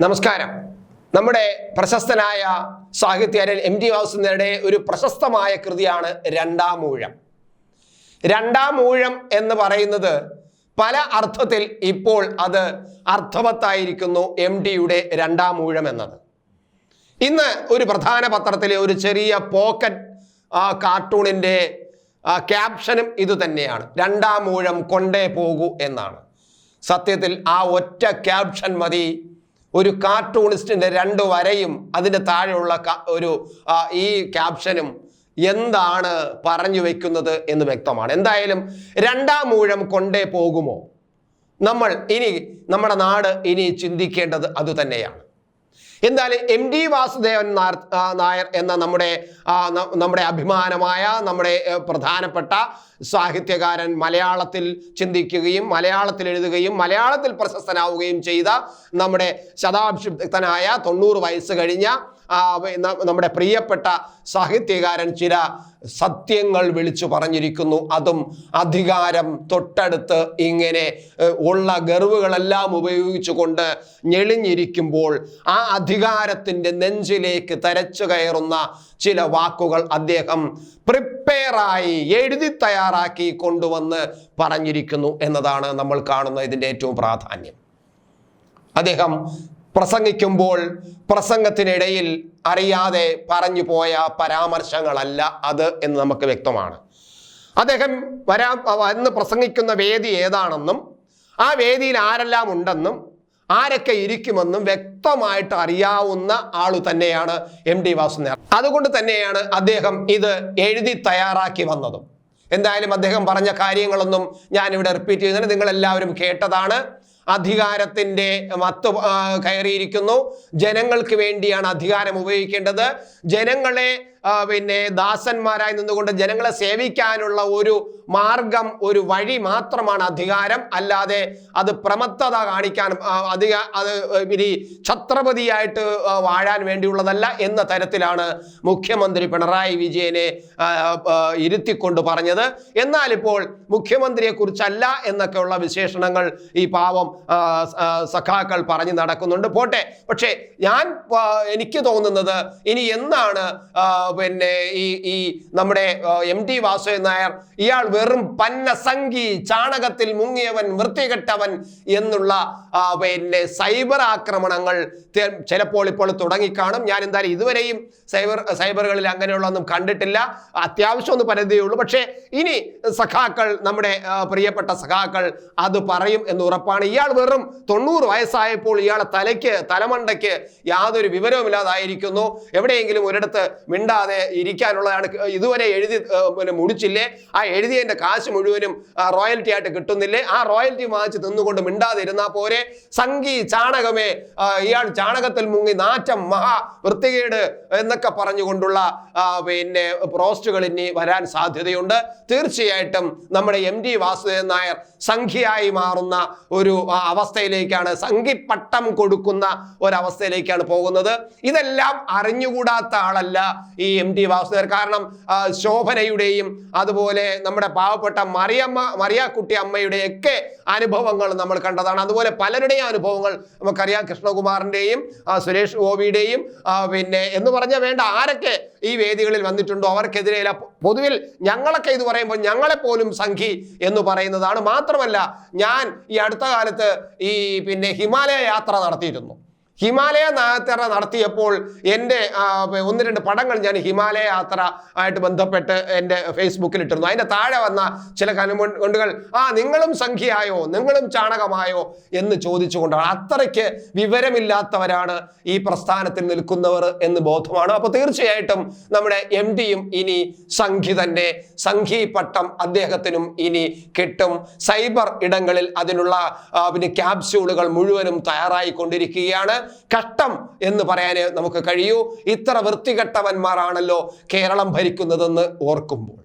നമസ്കാരം. നമ്മുടെ പ്രശസ്തനായ സാഹിത്യകാരൻ എം ടി വാസുദേവന്റെ ഒരു പ്രശസ്തമായ കൃതിയാണ് രണ്ടാം ഊഴം. രണ്ടാം ഊഴം എന്ന് പറയുന്നത് പല അർത്ഥത്തിൽ ഇപ്പോൾ അത് അർത്ഥവത്തായിരിക്കുന്നു. എം ടിയുടെ രണ്ടാം ഊഴം എന്നത് ഇന്ന് ഒരു പ്രധാന പത്രത്തിലെ ഒരു ചെറിയ പോക്കറ്റ് കാർട്ടൂണിൻ്റെ ക്യാപ്ഷനും ഇതുതന്നെയാണ്. രണ്ടാം ഊഴം കൊണ്ടേ പോകൂ എന്നാണ്. സത്യത്തിൽ ആ ഒറ്റ ക്യാപ്ഷൻ മതി ഒരു കാർട്ടൂണിസ്റ്റിൻ്റെ രണ്ട് വരയും അതിൻ്റെ താഴെയുള്ള ഒരു ഈ ക്യാപ്ഷനും എന്താണ് പറഞ്ഞു വെക്കുന്നത് എന്ന് വ്യക്തമാണ്. എന്തായാലും രണ്ടാം ഊഴം കൊണ്ടേ പോകുമോ? നമ്മുടെ നാട് ഇനി ചിന്തിക്കേണ്ടത് അതുതന്നെയാണ്. എന്തായാലും എം ടി വാസുദേവൻ നായർ എന്ന നമ്മുടെ അഭിമാനമായ നമ്മുടെ പ്രധാനപ്പെട്ട സാഹിത്യകാരൻ മലയാളത്തിൽ ചിന്തിക്കുകയും മലയാളത്തിൽ എഴുതുകയും മലയാളത്തിൽ പ്രശസ്തനാവുകയും ചെയ്ത നമ്മുടെ ശതാബ്ദനായ 90 വയസ്സ് കഴിഞ്ഞ നമ്മുടെ പ്രിയപ്പെട്ട സാഹിത്യകാരൻ ചില സത്യങ്ങൾ വിളിച്ചു പറഞ്ഞിരിക്കുന്നു. അതും അധികാരം തൊട്ടടുത്ത് ഇങ്ങനെ ഉള്ള ഗർവുകളെല്ലാം ഉപയോഗിച്ചുകൊണ്ട് ഞെളിഞ്ഞിരിക്കുമ്പോൾ ആ അധികാരത്തിൻ്റെ നെഞ്ചിലേക്ക് തരച്ചു കയറുന്ന ചില വാക്കുകൾ അദ്ദേഹം പ്രിപ്പയറായി എഴുതി തയ്യാറാക്കി കൊണ്ടുവന്ന് പറഞ്ഞിരിക്കുന്നു എന്നതാണ് നമ്മൾ കാണുന്ന ഇതിൻ്റെ ഏറ്റവും പ്രാധാന്യം. അദ്ദേഹം പ്രസംഗിക്കുമ്പോൾ പ്രസംഗത്തിനിടയിൽ അറിയാതെ പറഞ്ഞു പോയ പരാമർശങ്ങളല്ല അത് എന്ന് നമുക്ക് വ്യക്തമാണ്. അദ്ദേഹം വന്ന് പ്രസംഗിക്കുന്ന വേദി ഏതാണെന്നും ആ വേദിയിൽ ആരെല്ലാം ഉണ്ടെന്നും ആരൊക്കെ ഇരിക്കുമെന്നും വ്യക്തമായിട്ട് അറിയാവുന്ന ആളു തന്നെയാണ് എം ടി വാസുദേവൻ. അതുകൊണ്ട് തന്നെയാണ് അദ്ദേഹം ഇത് എഴുതി തയ്യാറാക്കി വന്നതും. എന്തായാലും അദ്ദേഹം പറഞ്ഞ കാര്യങ്ങളൊന്നും ഞാനിവിടെ റിപ്പീറ്റ് ചെയ്യുന്നതിന് നിങ്ങളെല്ലാവരും കേട്ടതാണ്. അധികാരത്തിൻ്റെ മത്ത് കയറിയിരിക്കുന്നു. ജനങ്ങൾക്ക് വേണ്ടിയാണ് അധികാരം ഉപയോഗിക്കേണ്ടത്. ജനങ്ങളെ ദാസന്മാരായി നിന്നുകൊണ്ട് ജനങ്ങളെ സേവിക്കാനുള്ള ഒരു മാർഗം, ഒരു വഴി മാത്രമാണ് അധികാരം. അല്ലാതെ അത് പ്രമത്തത കാണിക്കാനും അത് ഇനി ഛത്രപതിയായിട്ട് വാഴാൻ വേണ്ടിയുള്ളതല്ല എന്ന തരത്തിലാണ് മുഖ്യമന്ത്രി പിണറായി വിജയനെ ഇരുത്തിക്കൊണ്ട് പറഞ്ഞത്. എന്നാൽ ഇപ്പോൾ മുഖ്യമന്ത്രിയെ കുറിച്ചല്ല എന്നൊക്കെയുള്ള വിശേഷണങ്ങൾ ഈ പാവം സഖാക്കൾ പറഞ്ഞു നടക്കുന്നുണ്ട്. പോട്ടെ. പക്ഷേ എനിക്ക് തോന്നുന്നത് ഇനി എന്നാണ് ഈ നമ്മുടെ എം ടി വാസുദേവൻ നായർ ഇയാൾ വെറും പന്നസംഗി, ചാണകത്തിൽ മുങ്ങിയവൻ, വൃത്തികെട്ടവൻ എന്നുള്ള സൈബർ ആക്രമണങ്ങൾ ചിലപ്പോൾ ഇപ്പോൾ തുടങ്ങിക്കാണും. ഞാൻ എന്തായാലും ഇതുവരെയും സൈബറുകളിൽ അങ്ങനെയുള്ളതൊന്നും കണ്ടിട്ടില്ല. അത്യാവശ്യം ഒന്ന് പരിധിയുള്ളൂ. പക്ഷേ ഇനി സഖാക്കൾ, നമ്മുടെ പ്രിയപ്പെട്ട സഖാക്കൾ അത് പറയും എന്ന് ഉറപ്പാണ്. ഇയാൾ വെറും 90 വയസ്സായപ്പോൾ ഇയാളെ തലമണ്ടയ്ക്ക് യാതൊരു വിവരവുമില്ലാതായിരിക്കുന്നു. എവിടെയെങ്കിലും ഒരിടത്ത് മിണ്ടാതെ ഇരിക്കാനുള്ളതാണ്. ഇതുവരെ എഴുതി മുടിച്ചില്ലേ? ആ എഴുതിയതിൻ്റെ കാശ് മുഴുവനും റോയൽറ്റി ആയിട്ട് കിട്ടുന്നില്ലേ? ആ റോയൽറ്റി വാങ്ങിച്ച് തിന്നുകൊണ്ട് മിണ്ടാതെ ഇരുന്നാൽ പോരെ? സംഗി, ചാണകമേ, ഇയാൾ ചാണകത്തിൽ മുങ്ങി, നാറ്റം, മഹാ വൃത്തികേട് എന്നൊക്കെ പറഞ്ഞുകൊണ്ടുള്ള പോസ്റ്റുകൾ ഇനി വരാൻ സാധ്യതയുണ്ട്. തീർച്ചയായിട്ടും നമ്മുടെ എം ടി വാസുദേവൻ നായർ സംഖ്യയായി മാറുന്ന ഒരു അവസ്ഥയിലേക്കാണ്, സംഖ്യപ്പട്ടം കൊടുക്കുന്ന ഒരവസ്ഥയിലേക്കാണ് പോകുന്നത്. ഇതെല്ലാം അറിഞ്ഞുകൂടാത്ത ആളല്ല ഈ എം ടി വാസുദേവൻ. കാരണം ശോഭനയുടെയും അതുപോലെ നമ്മുടെ പാവപ്പെട്ട മറിയാക്കുട്ടി അമ്മയുടെയൊക്കെ അനുഭവങ്ങൾ നമ്മൾ കണ്ടതാണ്. അതുപോലെ പലരുടെയും അനുഭവങ്ങൾ നമുക്കറിയാം. കൃഷ്ണകുമാറിൻ്റെയും സുരേഷ് ഗോപിയുടെയും എന്ന് പറഞ്ഞാൽ വേണ്ട ആരൊക്കെ ഈ വേദികളിൽ വന്നിട്ടുണ്ടോ അവർക്കെതിരെ പൊതുവിൽ ഞങ്ങളൊക്കെ ഇത് പറയുമ്പോൾ ഞങ്ങളെപ്പോലും സംഘി എന്ന് പറയുന്നതാണ്. മാത്രമല്ല, ഞാൻ ഈ അടുത്ത കാലത്ത് ഹിമാലയ യാത്ര നടത്തിയിരുന്നു. ഹിമാലയ യാത്ര നടത്തിയപ്പോൾ എൻ്റെ 1-2 പടങ്ങൾ ഞാൻ ഹിമാലയ യാത്ര ആയിട്ട് ബന്ധപ്പെട്ട് എൻ്റെ ഫേസ്ബുക്കിൽ ഇട്ടിരുന്നു. അതിൻ്റെ താഴെ വന്ന ചില കമന്റുകൾ നിങ്ങളും സംഖ്യയായോ, നിങ്ങളും ചാണകമായോ എന്ന് ചോദിച്ചുകൊണ്ടാണ്. അത്രയ്ക്ക് വിവരമില്ലാത്തവരാണ് ഈ പ്രസ്ഥാനത്തിൽ നിൽക്കുന്നവർ എന്ന് ബോധമാണ്. അപ്പോൾ തീർച്ചയായിട്ടും നമ്മുടെ എം ടിയും ഇനി സംഘി പട്ടം അദ്ദേഹത്തിനും ഇനി കിട്ടും. സൈബർ ഇടങ്ങളിൽ അതിനുള്ള ക്യാപ്സ്യൂളുകൾ മുഴുവനും തയ്യാറായിക്കൊണ്ടിരിക്കുകയാണ്. കഷ്ടം എന്ന് പറയാനേ നമുക്ക് കഴിയൂ. ഇത്ര വൃത്തികെട്ടവന്മാരാണല്ലോ കേരളം ഭരിക്കുന്നതെന്ന് ഓർക്കുമ്പോൾ.